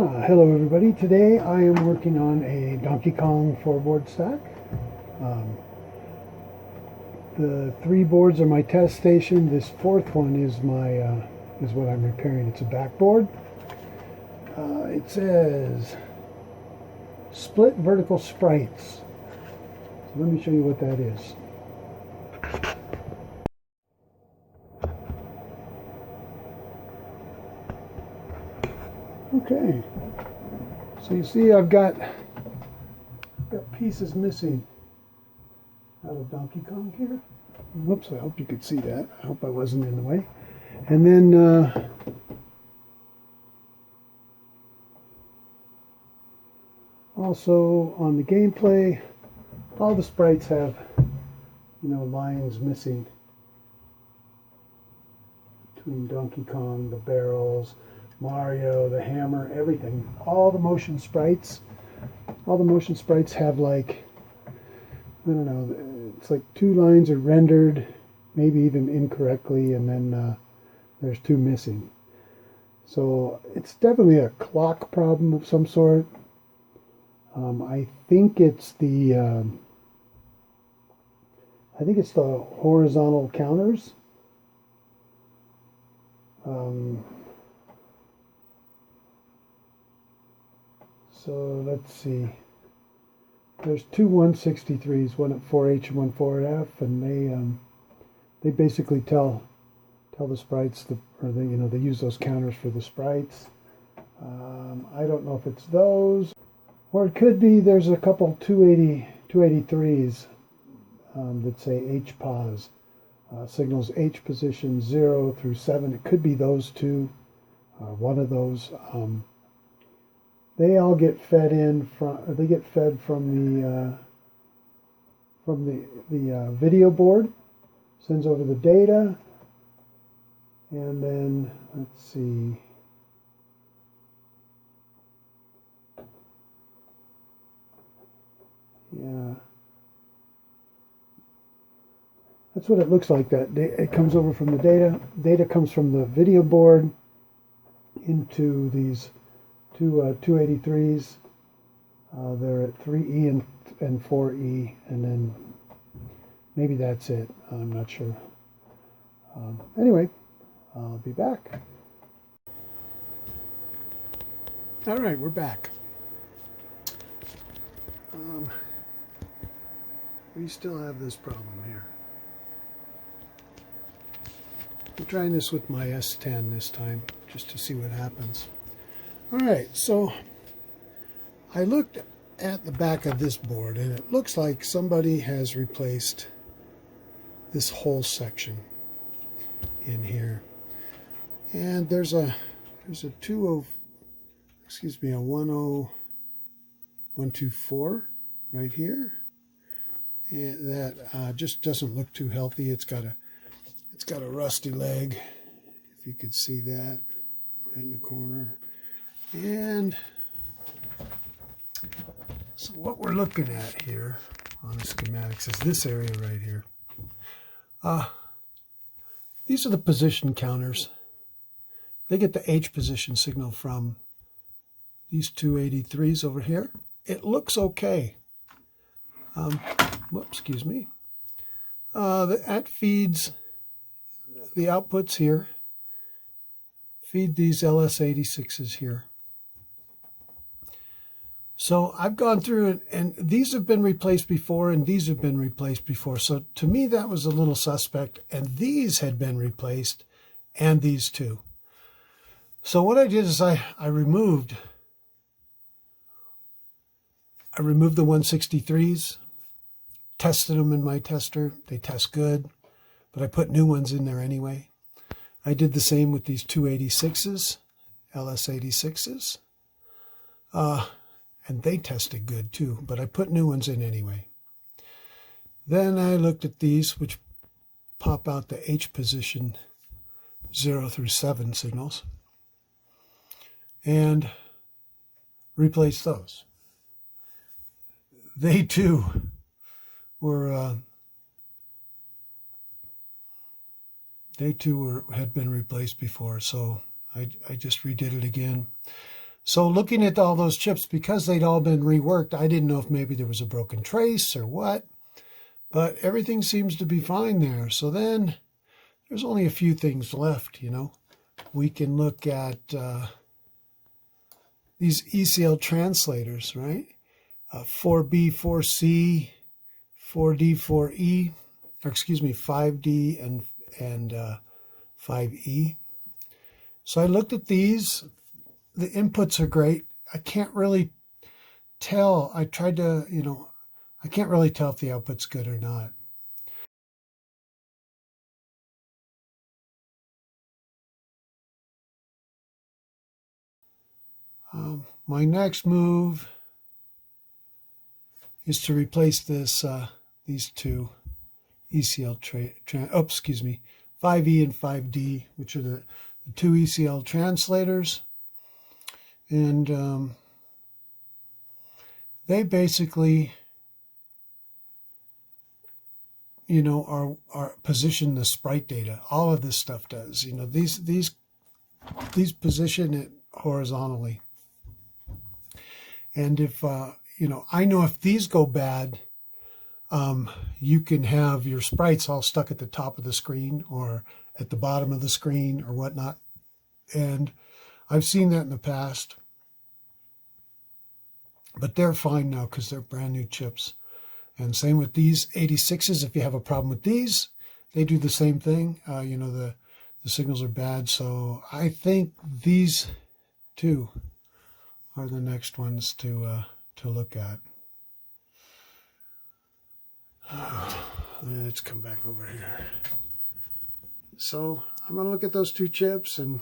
Hello everybody. Today I am working on a Donkey Kong 4-board stack. The 3 boards are my test station. This 4th one is is what I'm repairing. It's a backboard. It says split vertical sprites. So let me show you what that is. Okay, so you see I've got pieces missing out of Donkey Kong here. Whoops, I hope you could see that. I hope I wasn't in the way. And then also on the gameplay, all the sprites have, lines missing between Donkey Kong, the barrels, Mario, the hammer, everything. All the motion sprites have, like, I don't know, it's like 2 lines are rendered, maybe even incorrectly, and then there's 2 missing. So it's definitely a clock problem of some sort. I think it's the horizontal counters. So let's see. There's 2 163s, one at 4H and one 4F, and they basically tell the sprites, they use those counters for the sprites. I don't know if it's those, or it could be there's a couple 283s that say H pause, signals H position 0 through 7. It could be those 2, one of those. They all get fed from the video board, sends over the data, and then let's see. Yeah, that's what it looks like. That it comes over from the data. Data comes from the video board into these 2 283s. They're at 3E and 4E, and then maybe that's it. I'm not sure. Anyway, I'll be back. All right, we're back. We still have this problem here. I'm trying this with my S10 this time, just to see what happens. All right, so I looked at the back of this board, and it looks like somebody has replaced this whole section in here. And there's a 10124 right here, and that just doesn't look too healthy. It's got a rusty leg, if you could see that right in the corner. And so what we're looking at here on the schematics is this area right here. These are the position counters. They get the H position signal from these 283s over here. It looks okay. Whoops, excuse me. That feeds the outputs here. Feed these LS86s here. So I've gone through and these have been replaced before, and these have been replaced before. So to me, that was a little suspect. And these had been replaced, and these too. So what I did is I removed the 163s, tested them in my tester. They test good, but I put new ones in there anyway. I did the same with these 286s, LS86s. And they tested good too, but I put new ones in anyway. Then I looked at these, which pop out the H position 0 through 7 signals, and replaced those. They too had been replaced before, so I just redid it again. So looking at all those chips, because they'd all been reworked, I didn't know if maybe there was a broken trace or what, but everything seems to be fine there. So then there's only a few things left, you know. We can look at these ECL translators, right? 4B, 4C, 4D, 4E, or excuse me, 5D and 5E. So I looked at these. The inputs are great. I can't really tell. I tried to, you know, I can't really tell if the output's good or not. My next move is to replace this, these two ECL 5E and 5D, which are the two ECL translators. And they basically, you know, are position the sprite data. All of this stuff does. You know, these position it horizontally. And if you know, I know if these go bad, you can have your sprites all stuck at the top of the screen or at the bottom of the screen or whatnot. And I've seen that in the past. But they're fine now because they're brand new chips. And same with these 86s. If you have a problem with these, they do the same thing. You know, the signals are bad. So I think these two are the next ones to look at. Let's come back over here. So I'm going to look at those two chips and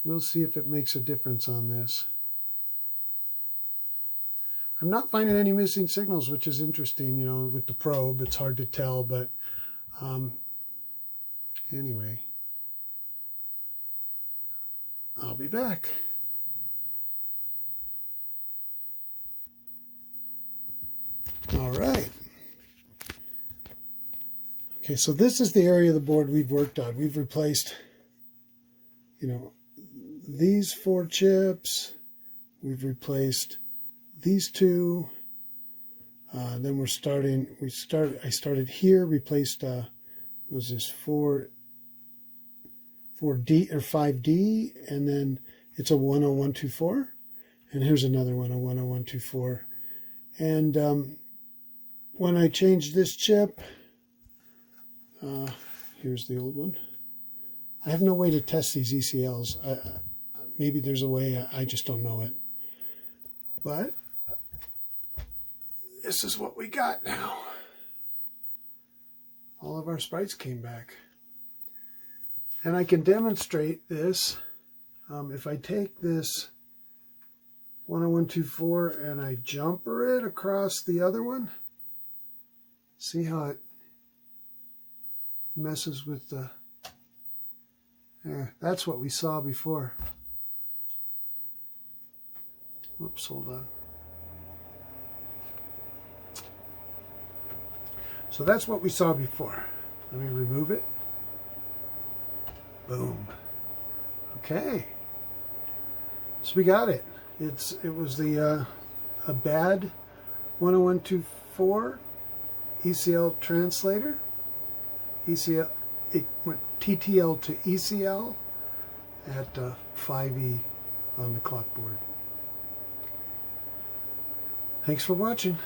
we'll see if it makes a difference on this. I'm not finding any missing signals, which is interesting. You know, with the probe, it's hard to tell, but anyway, I'll be back. All right. Okay, so this is the area of the board we've worked on. We've replaced, you know, these 4 chips. We've replaced these 2. Then I started here, replaced, what was this, 4D or 5D, and then it's a 10124. And here's another one, a 10124. And when I changed this chip, here's the old one. I have no way to test these ECLs. Maybe there's a way, I just don't know it. But this is what we got now. All of our sprites came back. And I can demonstrate this. If I take this 10124 and I jumper it across the other one, see how it messes with the, that's what we saw before. Whoops, hold on. So that's what we saw before. Let me remove it. Boom. Okay. So we got it. It was the a bad 10124 ECL translator. ECL, it went TTL to ECL at 5E on the clock board. Thanks for watching.